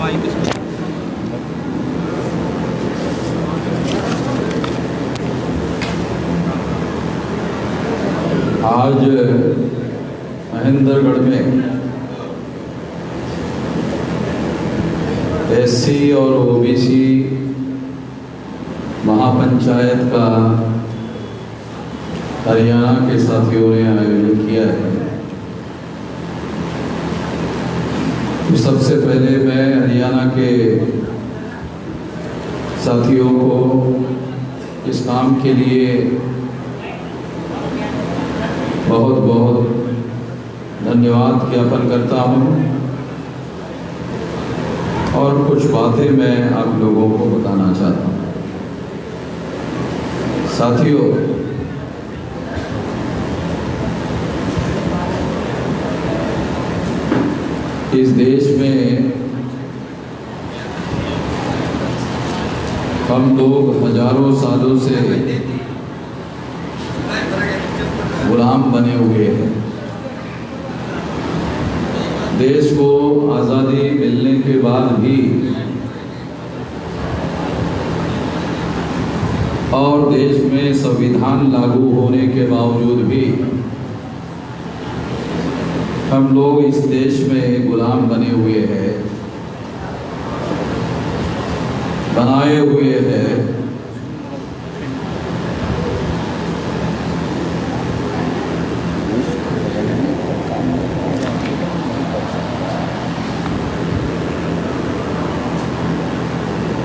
आज महेंद्रगढ़ में एससी और ओबीसी महापंचायत का हरियाणा के साथियों ने आयोजन किया है। तो सबसे पहले मैं हरियाणा के साथियों को इस काम के लिए बहुत बहुत धन्यवाद ज्ञापन करता हूँ और कुछ बातें मैं आप लोगों को बताना चाहता हूँ। साथियों, इस देश में हम लोग हजारों सालों से गुलाम बने हुए हैं। देश को आज़ादी मिलने के बाद भी और देश में संविधान लागू होने के बावजूद भी हम लोग इस देश में गुलाम बने हुए हैं, बनाए हुए हैं।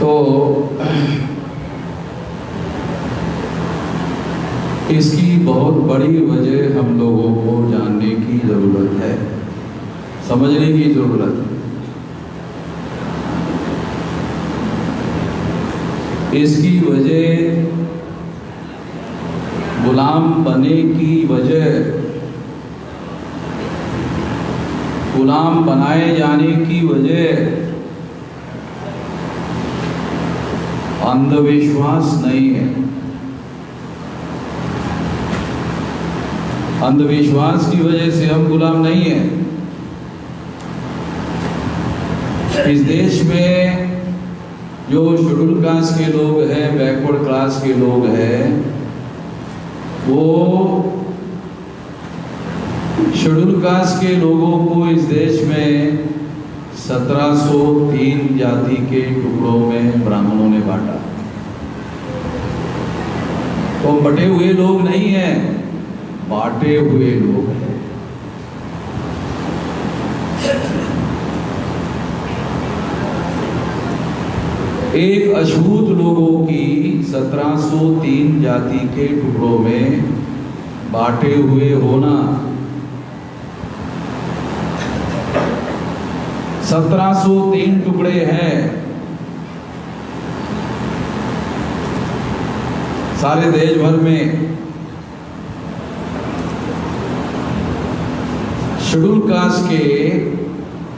तो इसकी बहुत बड़ी वजह हम लोगों को जानने की जरूरत है, समझने की जरूरत है। इसकी वजह, गुलाम बने की वजह, गुलाम बनाए जाने की वजह अंधविश्वास नहीं है। अंधविश्वास की वजह से हम गुलाम नहीं हैं। इस देश में जो शेड्यूल कास्ट के लोग हैं, बैकवर्ड क्लास के लोग हैं, वो शेड्यूल कास्ट के लोगों को इस देश में 1703 जाति के टुकड़ों में ब्राह्मणों ने बांटा। तो बटे हुए लोग नहीं हैं, बांटे हुए लोग हैं। एक अछूत लोगों की 1703 जाति के टुकड़ों में बांटे हुए होना, 1703 टुकड़े हैं। सारे देश भर में शेड्यूल कास्ट के,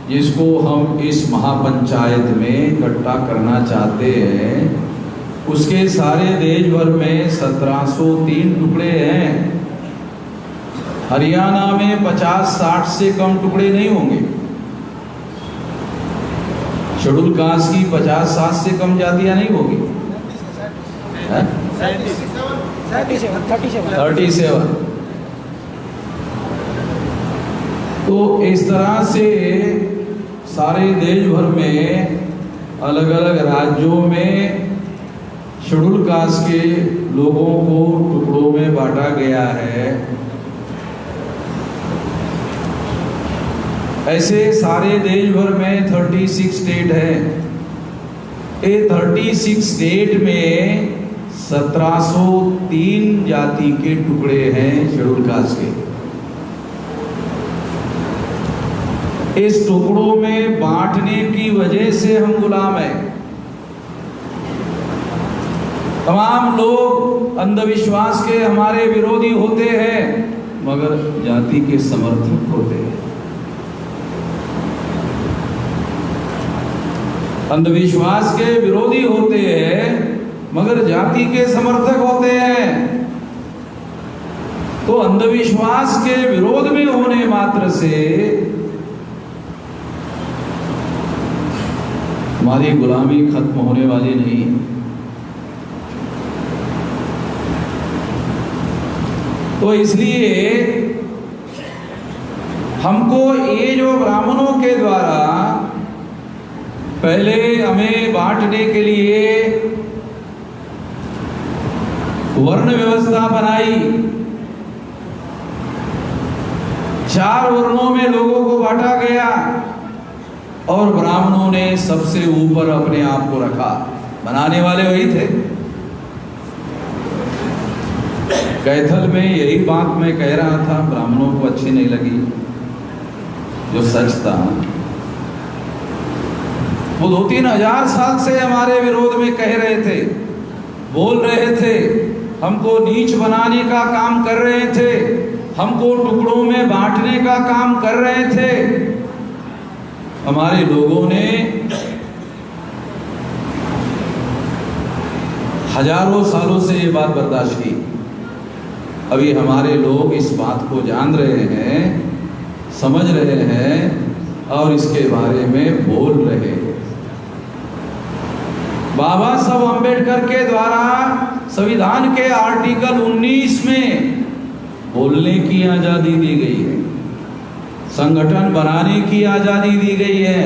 जिसको हम इस महापंचायत में इकट्ठा करना चाहते हैं, उसके सारे देश भर में 1703 टुकड़े हैं। हरियाणा में 50-60 से कम टुकड़े नहीं होंगे। शेड्यूल कास्ट की 50-60 से कम जातियां नहीं होगी। 37। तो इस तरह से सारे देश भर में अलग अलग राज्यों में शेड्यूल कास्ट के लोगों को टुकड़ों में बांटा गया है। ऐसे सारे देश भर में 36 स्टेट है। ये 36 स्टेट में 1703 जाति के टुकड़े हैं शेड्यूल कास्ट के। इस टुकड़ों में बांटने की वजह से हम गुलाम हैं। तमाम लोग अंधविश्वास के हमारे विरोधी होते हैं, मगर जाति के समर्थक होते हैं। अंधविश्वास के विरोधी होते हैं, मगर जाति के समर्थक होते हैं। तो अंधविश्वास के विरोध में होने मात्र से हमारी गुलामी खत्म होने वाली नहीं। तो इसलिए हमको ये जो ब्राह्मणों के द्वारा पहले हमें बांटने के लिए वर्ण व्यवस्था बनाई, 4 वर्णों में लोगों को बांटा गया और ब्राह्मणों ने सबसे ऊपर अपने आप को रखा। बनाने वाले वही थे। कैथल में यही बात मैं कह रहा था, ब्राह्मणों को अच्छी नहीं लगी, जो सच था। वो 2-3 हजार साल से हमारे विरोध में कह रहे थे, बोल रहे थे, हमको नीच बनाने का काम कर रहे थे, हमको टुकड़ों में बांटने का काम कर रहे थे। हमारे लोगों ने हजारों सालों से ये बात बर्दाश्त की। अभी हमारे लोग इस बात को जान रहे हैं, समझ रहे हैं और इसके बारे में बोल रहे हैं। बाबा साहब अम्बेडकर के द्वारा संविधान के आर्टिकल 19 में बोलने की आजादी दी गई है, संगठन बनाने की आजादी दी गई है।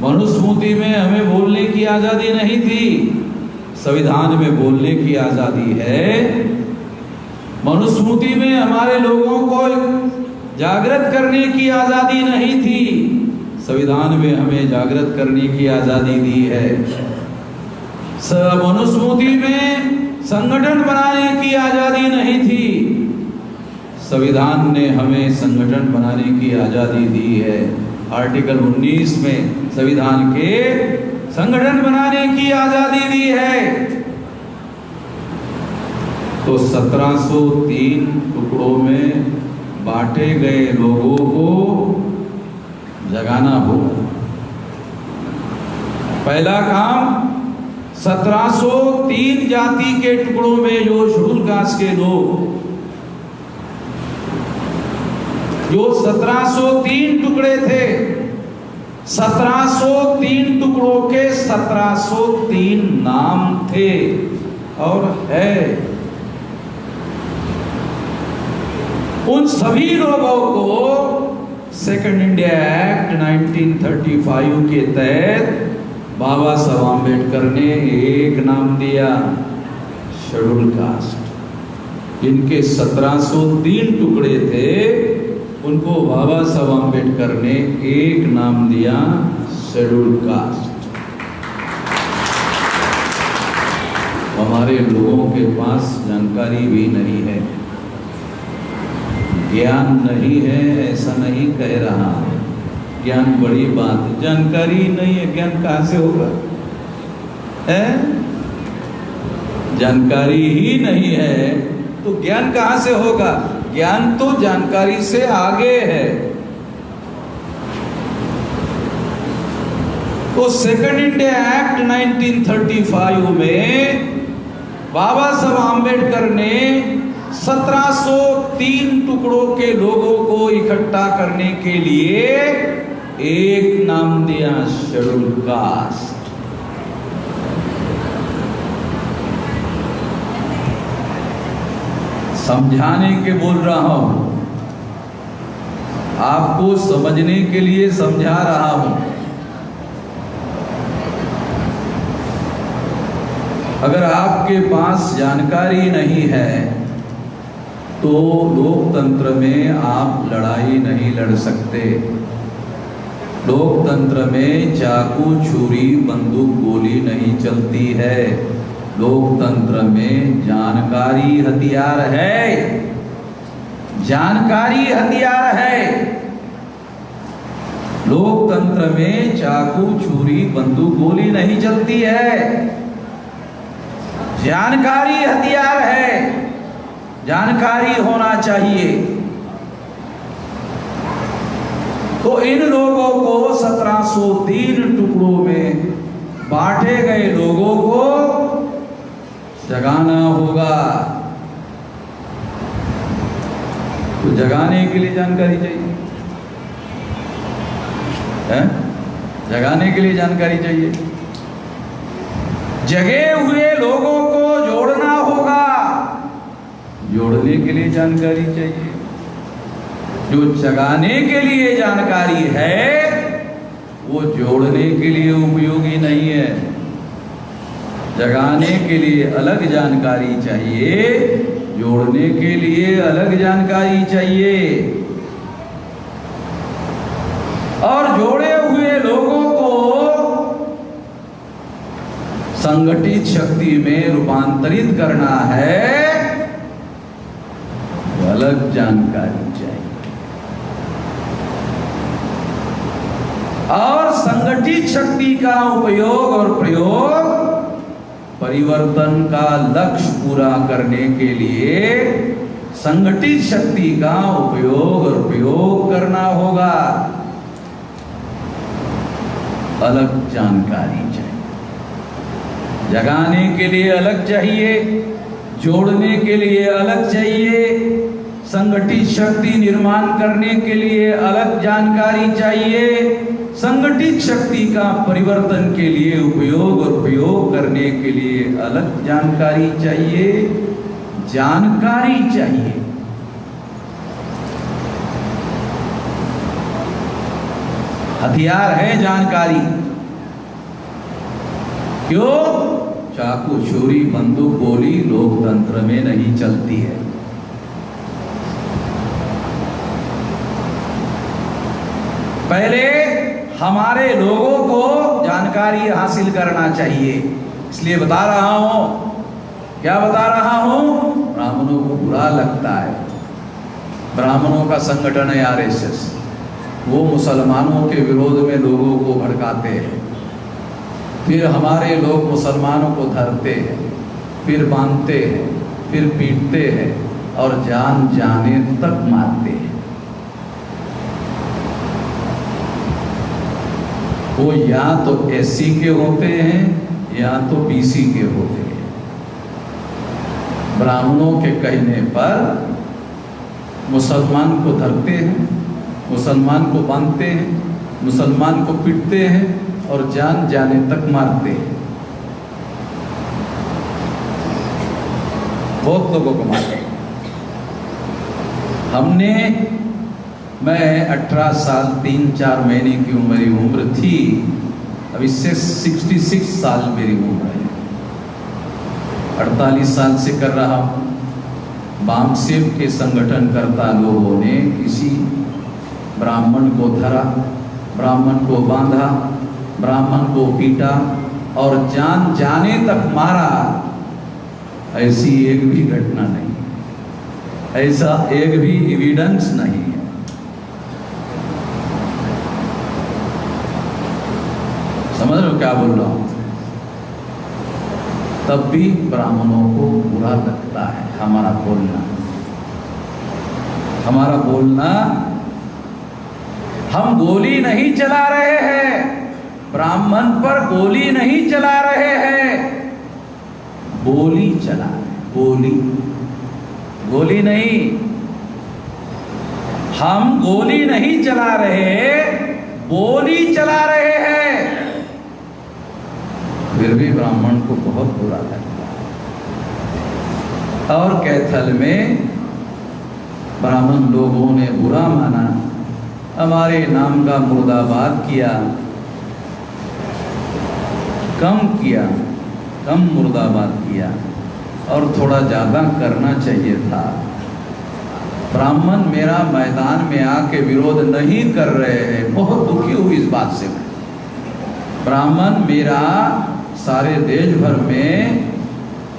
मनुस्मृति में हमें बोलने की आजादी नहीं थी, संविधान में बोलने की आजादी है। मनुस्मृति में हमारे लोगों को जागृत करने की आजादी नहीं थी, संविधान में हमें जागृत करने की आजादी दी है। मनुस्मृति में संगठन बनाने की आजादी नहीं थी, संविधान ने हमें संगठन बनाने की आजादी दी है। आर्टिकल 19 में संविधान के संगठन बनाने की आजादी दी है। तो 1703 टुकड़ों में बांटे गए लोगों को जगाना होगा। पहला काम 1703 जाति के टुकड़ों में जो शेड्यूल कास्ट के लोग, जो 1703 टुकड़े थे, 1703 टुकड़ों के 1703 नाम थे और है। उन सभी लोगों को सेकंड इंडिया एक्ट 1935 के तहत बाबा साहब आम्बेडकर ने एक नाम दिया, शेड्यूल कास्ट। जिनके 1703 टुकड़े थे उनको बाबा साहब आम्बेडकर ने एक नाम दिया, शेड्यूल कास्ट। हमारे लोगों के पास जानकारी भी नहीं है, ज्ञान नहीं है, ऐसा नहीं कह रहा। ज्ञान बड़ी बात है, जानकारी नहीं है, ज्ञान कहां से होगा? है? जानकारी ही नहीं है तो ज्ञान कहां से होगा? ज्ञान तो जानकारी से आगे है। तो सेकंड इंडिया एक्ट 1935 में बाबा साहब आम्बेडकर ने 1703 टुकड़ों के लोगों को इकट्ठा करने के लिए एक नाम दिया, शेड्यूल कास्ट। समझाने के बोल रहा हूं, आपको समझने के लिए समझा रहा हूं। अगर आपके पास जानकारी नहीं है तो लोकतंत्र में आप लड़ाई नहीं लड़ सकते। लोकतंत्र में चाकू, छुरी, बंदूक, गोली नहीं चलती है। लोकतंत्र में जानकारी हथियार है, जानकारी हथियार है। लोकतंत्र में चाकू, छुरी, बंदूक, गोली नहीं चलती है, जानकारी हथियार है। जानकारी होना चाहिए। तो इन लोगों को 1703 टुकड़ों में बांटे गए लोगों को जगाना होगा। तो जगाने के लिए जानकारी चाहिए है? जगाने के लिए जानकारी चाहिए। जगे हुए लोगों को जोड़ना होगा, जोड़ने के लिए जानकारी चाहिए। जो जगाने के लिए जानकारी है वो जोड़ने के लिए उपयोगी नहीं है। जगाने के लिए अलग जानकारी चाहिए, जोड़ने के लिए अलग जानकारी चाहिए। और जोड़े हुए लोगों को संगठित शक्ति में रूपांतरित करना है, तो अलग जानकारी चाहिए। और संगठित शक्ति का उपयोग और प्रयोग परिवर्तन का लक्ष्य पूरा करने के लिए संगठित शक्ति का उपयोग और प्रयोग करना होगा। अलग जानकारी चाहिए। जगाने के लिए अलग चाहिए, जोड़ने के लिए अलग चाहिए, संगठित शक्ति निर्माण करने के लिए अलग जानकारी चाहिए, संगठित शक्ति का परिवर्तन के लिए उपयोग और प्रयोग करने के लिए अलग जानकारी चाहिए। जानकारी चाहिए। हथियार है जानकारी। क्यों? चाकू छुरी बंदूक गोली लोकतंत्र में नहीं चलती है। पहले हमारे लोगों को जानकारी हासिल करना चाहिए। इसलिए बता रहा हूं। क्या बता रहा हूं? ब्राह्मणों को बुरा लगता है। ब्राह्मणों का संगठन है आरएसएस। वो मुसलमानों के विरोध में लोगों को भड़काते हैं। फिर हमारे लोग मुसलमानों को धरते हैं, फिर बांधते हैं, फिर पीटते हैं और जान जाने तक मारते हैं। वो या तो एससी के होते हैं या तो बीसी के होते हैं। ब्राह्मणों के कहने पर मुसलमान को धरते हैं, मुसलमान को बांधते हैं, मुसलमान को पीटते हैं और जान जाने तक मारते हैं। बहुत लोगों को मारते हैं। मैं 18 साल 3-4 महीने की मेरी उम्र थी। अब इससे 66 साल मेरी उम्र है। 48 साल से कर रहा हूँ। वामसेव के संगठनकर्ता लोगों ने किसी ब्राह्मण को धरा, ब्राह्मण को बांधा, ब्राह्मण को पीटा और जान जाने तक मारा। ऐसी एक भी घटना नहीं, ऐसा एक भी एविडेंस नहीं है। समझ रहे हो क्या बोल रहा हूं? तब भी ब्राह्मणों को बुरा लगता है हमारा बोलना। हमारा बोलना, हम गोली नहीं चला रहे हैं, ब्राह्मण पर गोली नहीं चला रहे हैं, बोली चला रहे। गोली गोली नहीं, हम गोली नहीं चला रहे, बोली चला रहे हैं। फिर भी ब्राह्मण को बहुत बुरा लगता है। और कैथल में ब्राह्मण लोगों ने बुरा माना, हमारे नाम का मुर्दाबाद किया, कम मुर्दाबाद किया और थोड़ा ज़्यादा करना चाहिए था। ब्राह्मण मेरा मैदान में आके विरोध नहीं कर रहे हैं। बहुत दुखी हुई इस बात से। ब्राह्मण मेरा सारे देश भर में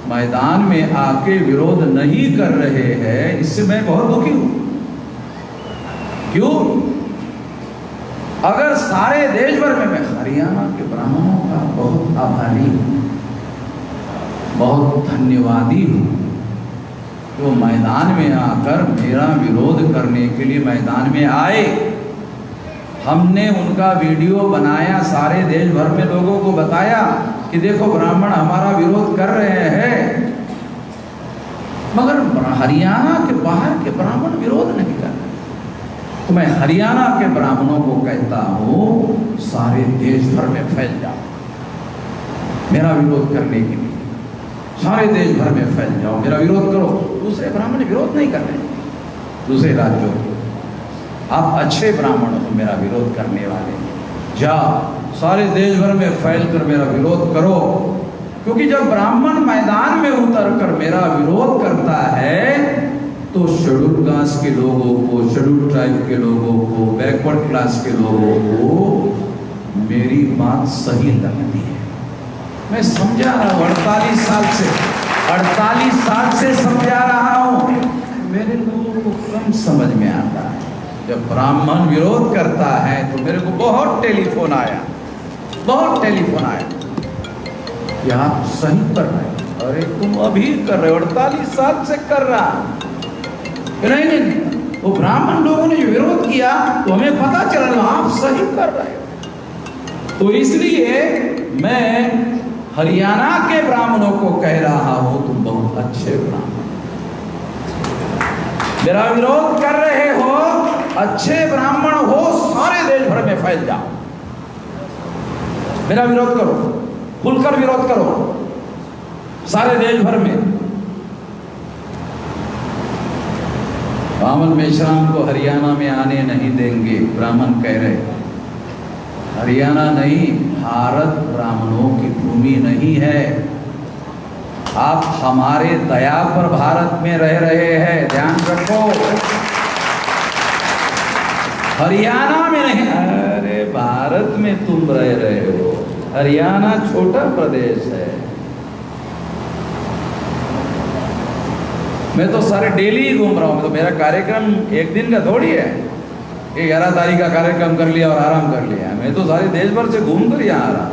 मैदान में आके विरोध नहीं कर रहे हैं, इससे मैं बहुत दुखी हूं। क्यों? अगर सारे देश भर में, मैं हरियाणा के ब्राह्मणों का बहुत आभारी हूं, बहुत धन्यवादी हूं। वो मैदान में आकर मेरा विरोध करने के लिए मैदान में आए। हमने उनका वीडियो बनाया, सारे देश भर में लोगों को बताया कि देखो ब्राह्मण हमारा विरोध कर रहे हैं। मगर हरियाणा के बाहर के ब्राह्मण विरोध नहीं कर रहे। तो मैं हरियाणा के ब्राह्मणों को कहता हूं, सारे देश भर में फैल जाओ मेरा विरोध करने के लिए। सारे देश भर में फैल जाओ, मेरा विरोध करो। दूसरे ब्राह्मण विरोध नहीं कर रहे, दूसरे राज्यों के। आप अच्छे ब्राह्मण हो मेरा विरोध करने वाले, जाओ सारे देश भर में फैल कर मेरा विरोध करो। क्योंकि जब ब्राह्मण मैदान में उतर कर मेरा विरोध करता है तो शेड्यूल कास्ट के लोगों को, शेड्यूल ट्राइब के लोगों को, बैकवर्ड क्लास के लोगों को मेरी बात सही लगती है। मैं समझा रहा हूँ 48 साल से समझा रहा हूँ, मेरे लोगों को कम समझ में आता है। जब ब्राह्मण विरोध करता है तो मेरे को बहुत टेलीफोन आया कि आप सही कर रहे हो। अरे तुम अभी कर रहे हो, 48 साल से कर रहा। नहीं, वो ब्राह्मण लोगों ने जो विरोध किया तो हमें पता चला आप सही कर रहे हो। तो इसलिए मैं हरियाणा के ब्राह्मणों को कह रहा हूं, तुम बहुत अच्छे ब्राह्मण, मेरा विरोध कर रहे हो, अच्छे ब्राह्मण हो, सारे देश भर में फैल जाओ, मेरा विरोध करो, खुलकर विरोध करो सारे देश भर में। वामन मेश्राम को हरियाणा में आने नहीं देंगे, ब्राह्मण कह रहे। हरियाणा नहीं, भारत ब्राह्मणों की भूमि नहीं है। आप हमारे दया पर भारत में रह रहे हैं, ध्यान रखो। हरियाणा में नहीं, अरे भारत में तुम रह रहे हो। हरियाणा छोटा प्रदेश है। मैं तो सारे डेली ही घूम रहा हूँ। तो मेरा कार्यक्रम एक दिन का थोड़ी है, 11 तारीख का कार्यक्रम कर लिया और आराम कर लिया। मैं तो सारे देश भर से घूम कर यहाँ आ रहा।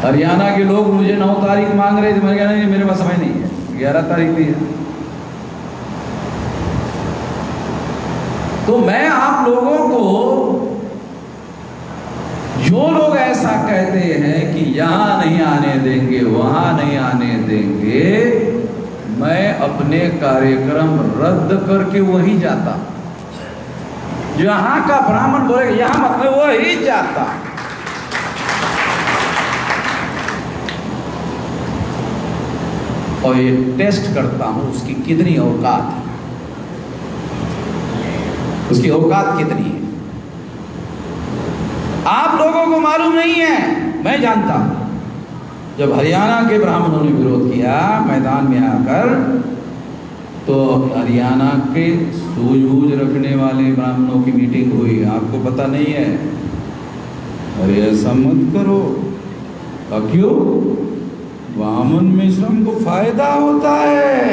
हरियाणा के लोग मुझे 9 तारीख मांग रहे थे, मैंने कहा नहीं मेरे पास समय नहीं है, 11 तारीख भी है। तो मैं आप लोगों को, जो लोग ऐसा कहते हैं कि यहां नहीं आने देंगे, वहां नहीं आने देंगे, मैं अपने कार्यक्रम रद्द करके वहीं जाता। जहां का ब्राह्मण बोलेगा यहां मत, मैं वही जाता। और ये टेस्ट करता हूं उसकी कितनी औकात है, उसकी औकात कितनी है। आप लोगों को मालूम नहीं है, मैं जानता हूं। जब हरियाणा के ब्राह्मणों ने विरोध किया मैदान में आकर, तो हरियाणा के सूझबूझ रखने वाले ब्राह्मणों की मीटिंग हुई। आपको पता नहीं है? अरे ऐसा मत करो। क्यों? वामन मिश्रम को फायदा होता है,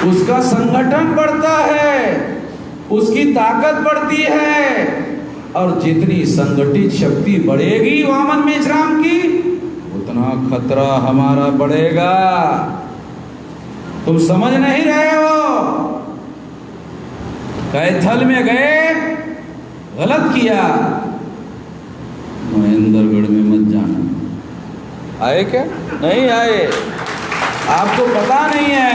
उसका संगठन बढ़ता है, उसकी ताकत बढ़ती है, और जितनी संगठित शक्ति बढ़ेगी वामन मेश्राम की, उतना खतरा हमारा बढ़ेगा। तुम समझ नहीं रहे हो। कैथल में गए, गलत किया, महेंद्रगढ़ में मत जाना। आए क्या? नहीं आए, आपको पता नहीं है।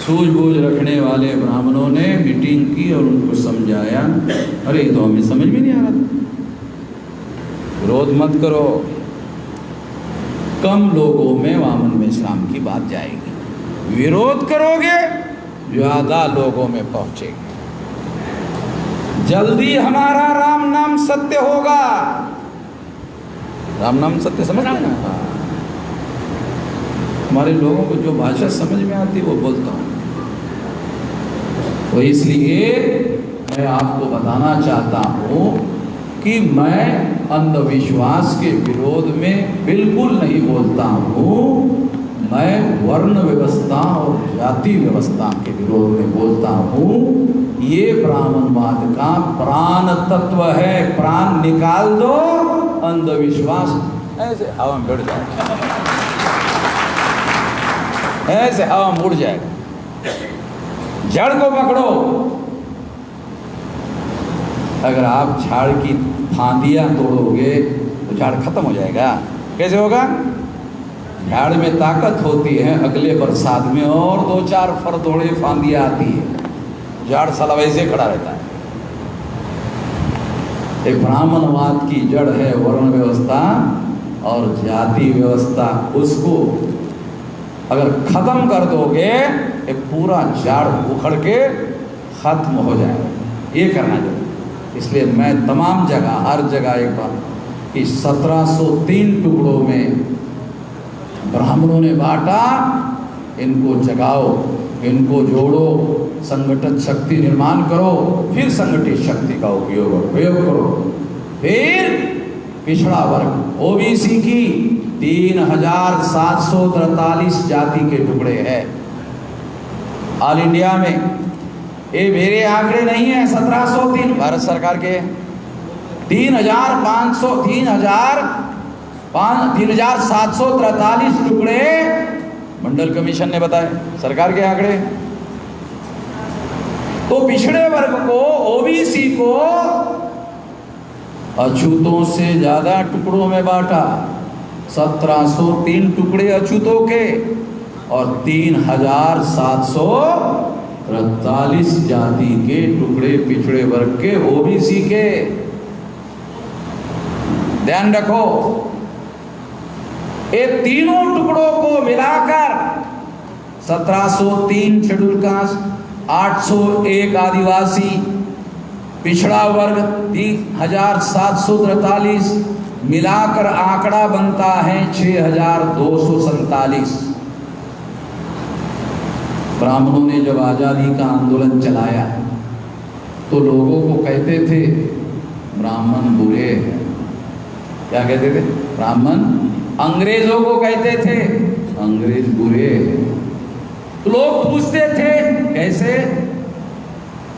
सूझबूझ रखने वाले ब्राह्मणों ने मीटिंग की और उनको समझाया। अरे तो हमें समझ में नहीं आ रहा था। विरोध मत करो, कम लोगों में वामन मेश्राम की बात जाएगी। विरोध करोगे ज्यादा लोगों में पहुंचेगी। जल्दी हमारा राम नाम सत्य होगा। राम नाम सत्य समझ में ना? हमारे लोगों को जो भाषा समझ में आती है वो बोलता हूँ। तो इसलिए मैं आपको बताना चाहता हूँ कि मैं अंधविश्वास के विरोध में बिल्कुल नहीं बोलता हूँ। मैं वर्ण व्यवस्था और जाति व्यवस्था के विरोध में बोलता हूँ। ये ब्राह्मणवाद का प्राण तत्व है। प्राण निकाल दो, अंधविश्वास ऐसे हवा में उड़ जाएगा, ऐसे हवा में उड़ जाएगा। जड़ को पकड़ो। अगर आप झाड़ की फांदियां तोड़ोगे तो झाड़ खत्म हो जाएगा। कैसे होगा? झाड़ में ताकत होती है, अगले बरसात में और 2-4 फरदोड़े फांदियाँ आती है, झाड़ साला वैसे खड़ा रहता है। ये ब्राह्मणवाद की जड़ है वर्ण व्यवस्था और जाति व्यवस्था। उसको अगर खत्म कर दोगे ये पूरा झाड़ उखड़ के खत्म हो जाएगा। ये करना चाहिए। इसलिए मैं तमाम जगह, हर जगह एक बात कि 1703 टुकड़ों में ब्राह्मणों ने बांटा, इनको जगाओ, इनको जोड़ो, संगठित शक्ति निर्माण करो, फिर संगठित शक्ति का उपयोग करो। फिर पिछड़ा वर्ग ओबीसी की 3743 जाति के टुकड़े हैं ऑल इंडिया में। ये मेरे आंकड़े नहीं है, 1703 भारत सरकार के 3743 टुकड़े मंडल कमीशन ने बताए, सरकार के आंकड़े। तो पिछड़े वर्ग को, ओबीसी को अछूतों से ज्यादा टुकड़ों में बांटा। 1703 टुकड़े अछूतों के और 3743 जाति के टुकड़े पिछड़े वर्ग के, ओबीसी के। ध्यान रखो, ये तीनों टुकड़ों को मिलाकर 1703 शेड्यूल कास्ट, 801 आदिवासी, पिछड़ा वर्ग 3743 मिलाकर आंकड़ा बनता है 6247। ब्राह्मणों ने जब आजादी का आंदोलन चलाया तो लोगों को कहते थे ब्राह्मण बुरे हैं। क्या कहते थे? ब्राह्मण। अंग्रेजों को कहते थे अंग्रेज बुरे हैं। तो लोग पूछते थे कैसे?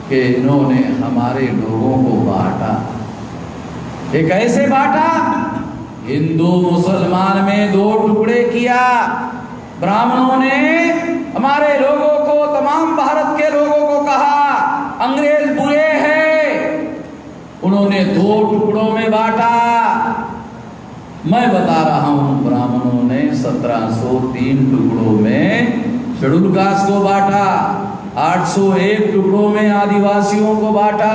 कि इन्होंने हमारे लोगों को बांटा। ये कैसे बांटा? हिंदू मुसलमान में 2 टुकड़े किया। ब्राह्मणों ने हमारे लोगों को, तमाम भारत के लोगों को कहा अंग्रेज बुरे हैं, उन्होंने 2 टुकड़ों में बांटा। मैं बता रहा हूं, ब्राह्मणों ने 1703 टुकड़ों में शेड्यूल कास्ट को बांटा, 801 टुकड़ों में आदिवासियों को बांटा,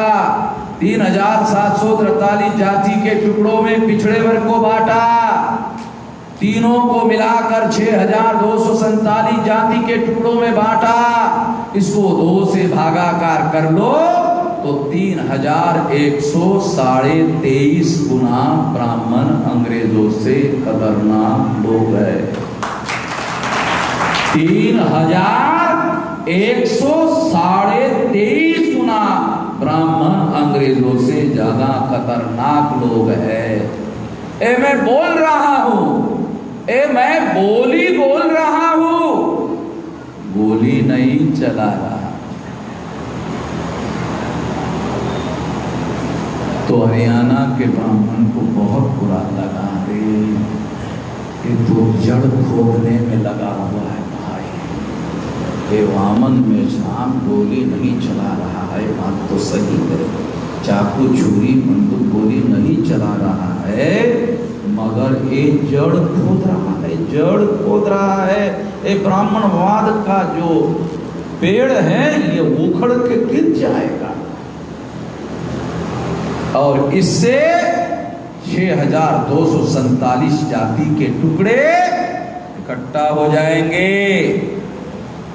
3743 जाति के टुकड़ों में पिछड़े वर्ग को बांटा, तीनों को मिलाकर 6247 जाति के टुकड़ों में बांटा। इसको 2 से भागाकार कर लो तो 3123 गुना ब्राह्मण अंग्रेजों से खतरनाक लोग हैं। 3123 गुना ब्राह्मण अंग्रेजों से ज्यादा खतरनाक लोग हैं। ए मैं बोल रहा हूं, मैं बोल रहा हूं, गोली नहीं चला रहा। तो हरियाणा के ब्राह्मण को बहुत बुरा लगा। रे ये तो जड़ खोदने में लगा हुआ है भाई। ये वामन में शाम गोली नहीं चला रहा है, बात तो सही है। चाकू छुरी बंदूक गोली नहीं चला रहा है, मगर ये जड़ खोद रहा है, जड़ खोद रहा है। ये ब्राह्मणवाद का जो पेड़ है ये उखड़ के गिर जाएगा और इससे 6247 जाति के टुकड़े इकट्ठा हो जाएंगे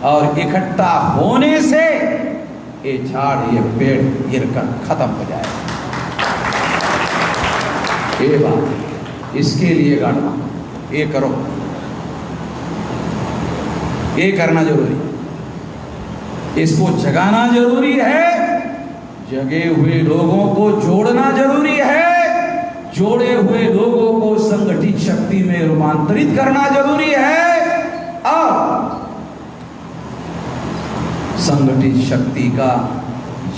और इकट्ठा होने से ये झाड़, ये पेड़ गिरकर खत्म हो जाएगा। ये बात है। इसके लिए गाड़ना, ये करो, ये करना जरूरी, इसको जगाना जरूरी है, जगे हुए लोगों को जोड़ना जरूरी है, जोड़े हुए लोगों को संगठित शक्ति में रूपांतरित करना जरूरी है और संगठित शक्ति का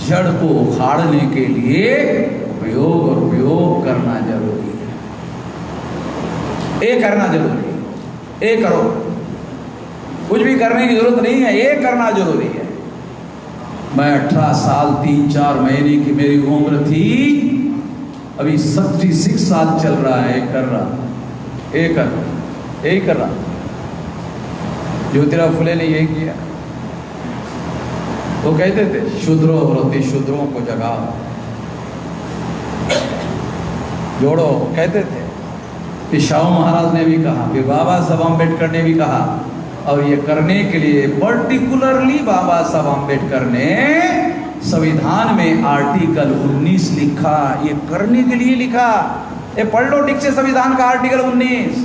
जड़ को उखाड़ने के लिए उपयोग करना जरूरी है। ये करना जरूरी है, ये करो, कुछ भी करने की जरूरत नहीं है, ये करना जरूरी है। मैं 18 साल 3-4 महीने की मेरी उम्र थी, अभी 36 साल चल रहा है, कर रहा, यही कर रहा। ज्योतिराव फुले ने यही किया। वो कहते थे शूद्रो व्रति शूद्रों को जगाओ, जोड़ो, कहते थे। फिर शाहू महाराज ने भी कहा, फिर बाबा साहब अम्बेडकर ने भी कहा, और ये करने के लिए पर्टिकुलरली बाबा साहब अम्बेडकर ने संविधान में आर्टिकल 19 लिखा। ये करने के लिए लिखा। ये पढ़ लो ठीक से संविधान का आर्टिकल 19।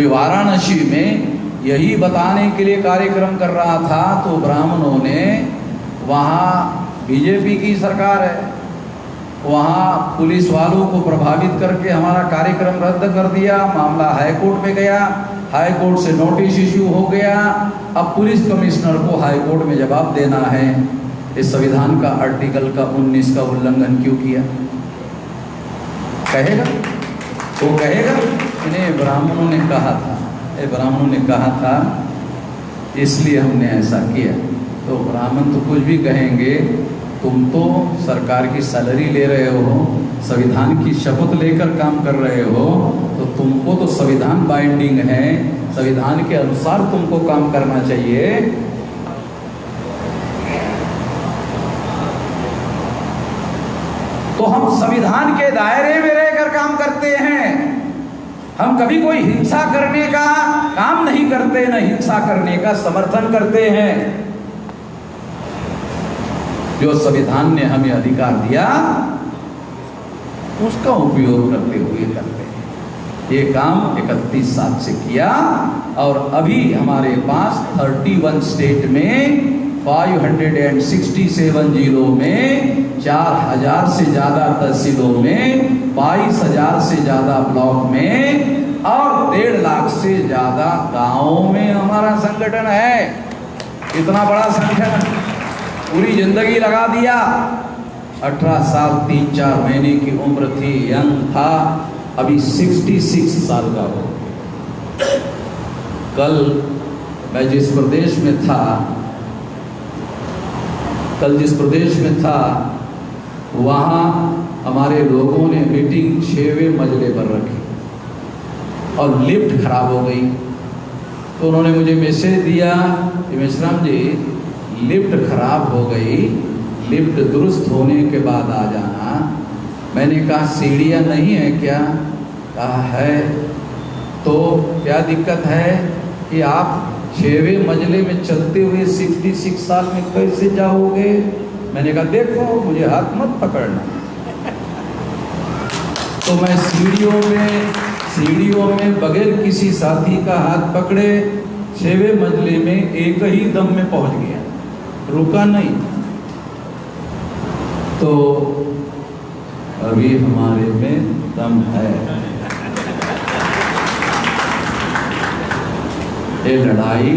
वाराणसी में यही बताने के लिए कार्यक्रम कर रहा था, तो ब्राह्मणों ने, वहाँ बीजेपी की सरकार है, वहाँ पुलिस वालों को प्रभावित करके हमारा कार्यक्रम रद्द कर दिया। मामला हाई कोर्ट में गया, हाई कोर्ट से नोटिस इश्यू हो गया। अब पुलिस कमिश्नर को हाई कोर्ट में जवाब देना है, इस संविधान का आर्टिकल का 19 का उल्लंघन क्यों किया। कहेगा वो, कहेगा इन्हें ब्राह्मणों ने कहा था, ये ब्राह्मणों ने कहा था इसलिए हमने ऐसा किया। तो ब्राह्मण तो कुछ भी कहेंगे, तुम तो सरकार की सैलरी ले रहे हो, संविधान की शपथ लेकर काम कर रहे हो, तो तुमको तो संविधान बाइंडिंग है, संविधान के अनुसार तुमको काम करना चाहिए। तो हम संविधान के दायरे में रहकर काम करते हैं। हम कभी कोई हिंसा करने का काम नहीं करते, न हिंसा करने का समर्थन करते हैं। जो संविधान ने हमें अधिकार दिया उसका उपयोग करते हुए करते हैं। ये काम 31/7 से किया, और अभी हमारे पास 31 स्टेट में 567 जिलों में 4000 से ज्यादा तहसीलों में 22,000 से ज्यादा ब्लॉक में और 1.5 लाख से ज्यादा गांवों में हमारा संगठन है। इतना बड़ा संगठन, पूरी जिंदगी लगा दिया। 18 साल 3-4 महीने की उम्र थी, यंग था, अभी 66 साल का हो। कल मैं जिस प्रदेश में था, वहाँ हमारे लोगों ने मीटिंग 6वें मंजिले पर रखी और लिफ्ट खराब हो गई। तो उन्होंने मुझे मैसेज दिया कि मेश्राम जी, लिफ्ट खराब हो गई, लिफ्ट दुरुस्त होने के बाद आ जाना। मैंने कहा सीढ़ियाँ नहीं है क्या? कहा है। तो क्या दिक्कत है कि आप 6वें मंजिले में चलते हुए 66 साल में कैसे जाओगे? मैंने कहा देखो, मुझे हाथ मत पकड़ना। तो मैं सीढ़ियों में बगैर किसी साथी का हाथ पकड़े 6वें मंजिले में एक ही दम में पहुंच गया, रुका नहीं। तो अभी हमारे में दम है। ये लड़ाई